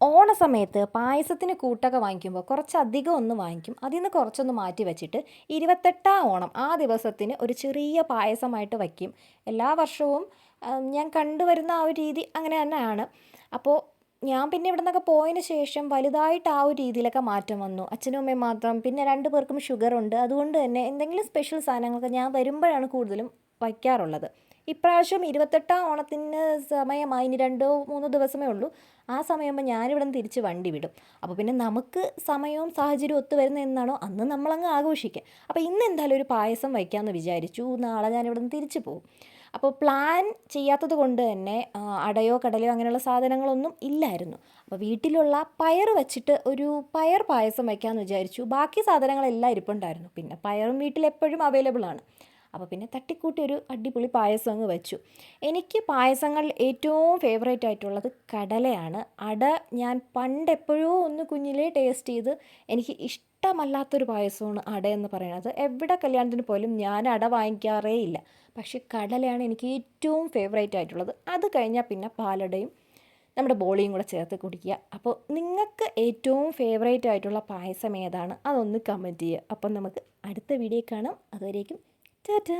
ഓണ സമയത്ത് പായസത്തിന് കൂട്ടൊക്കെ വാങ്ങിക്കുമ്പോൾ കുറച്ചധികം ഒന്ന് വാങ്ങിക്കും. അതിൽ നിന്ന് കുറച്ചൊന്ന് മാറ്റി വെച്ചിട്ട് 28ാം ഓണം ആ ദിവസത്തിന് ഒരു ചെറിയ പായസമായിട്ട് വയ്ക്കും. എല്ലാ വർഷവും ഞാൻ കണ്ടുവരുന്ന ആ ഒരു രീതി അങ്ങനെ തന്നെയാണ്. അപ്പോൾ ഞാൻ പിന്നെ ഇവിടെ നിന്നൊക്കെ പോയതിന് ശേഷം വലുതായിട്ട് ആ ഒരു രീതിയിലൊക്കെ മാറ്റം വന്നു. അച്ഛനും അമ്മയും മാത്രം, പിന്നെ 2 പേർക്കും ഷുഗറുണ്ട്. അതുകൊണ്ട് തന്നെ എന്തെങ്കിലും സ്പെഷ്യൽ സാധനങ്ങളൊക്കെ ഞാൻ വരുമ്പോഴാണ് കൂടുതലും വയ്ക്കാറുള്ളത്. ഇപ്രാവശ്യം 28ാം ഓണത്തിന് സമയമായി, ഇനി 2-3 ദിവസമേ ഉള്ളൂ. ആ സമയമാകുമ്പോൾ ഞാനിവിടെ നിന്ന് തിരിച്ച് വണ്ടി വിടും. അപ്പോൾ പിന്നെ നമുക്ക് സമയവും സാഹചര്യവും ഒത്തു വരുന്ന എന്നാണോ അന്ന് നമ്മളങ്ങ് ആഘോഷിക്കുക. അപ്പോൾ ഇന്ന് എന്തായാലും ഒരു പായസം വയ്ക്കാമെന്ന് വിചാരിച്ചു. നാളെ ഞാനിവിടെ നിന്ന് തിരിച്ച് പോകും. അപ്പോൾ പ്ലാൻ ചെയ്യാത്തത് കൊണ്ട് തന്നെ അടയോ കടലയോ അങ്ങനെയുള്ള സാധനങ്ങളൊന്നും ഇല്ലായിരുന്നു. അപ്പോൾ വീട്ടിലുള്ള പയർ വെച്ചിട്ട് ഒരു പയർ പായസം വയ്ക്കാമെന്ന് വിചാരിച്ചു. ബാക്കി സാധനങ്ങളെല്ലാം ഇരിപ്പുണ്ടായിരുന്നു. പിന്നെ പയറും വീട്ടിലെപ്പോഴും അവൈലബിൾ ആണ്. അപ്പോൾ പിന്നെ തട്ടിക്കൂട്ടി ഒരു അടിപൊളി പായസം അങ്ങ് വെച്ചു. എനിക്ക് പായസങ്ങളിൽ ഏറ്റവും ഫേവറേറ്റ് ആയിട്ടുള്ളത് കടലയാണ്. അട ഞാൻ പണ്ടെപ്പോഴോ ഒന്ന് കുഞ്ഞിലേ ടേസ്റ്റ് ചെയ്ത് എനിക്ക് ഇഷ്ടമല്ലാത്തൊരു പായസമാണ് അട എന്ന് പറയുന്നത്. എവിടെ കല്യാണത്തിന് പോലും ഞാൻ അട വാങ്ങിക്കാറേ ഇല്ല. പക്ഷേ കടലയാണ് എനിക്ക് ഏറ്റവും ഫേവറേറ്റ് ആയിട്ടുള്ളത്. അത് കഴിഞ്ഞാൽ പിന്നെ പാലടയും നമ്മുടെ ബോളിയും കൂടെ ചേർത്ത് കുടിക്കുക. അപ്പോൾ നിങ്ങൾക്ക് ഏറ്റവും ഫേവറേറ്റ് ആയിട്ടുള്ള പായസം ഏതാണ്? അതൊന്ന് കമൻറ്റ് ചെയ്യുക. അപ്പം നമുക്ക് അടുത്ത വീഡിയോ കാണാം. അതുവരേക്കും ടാറ്റാ.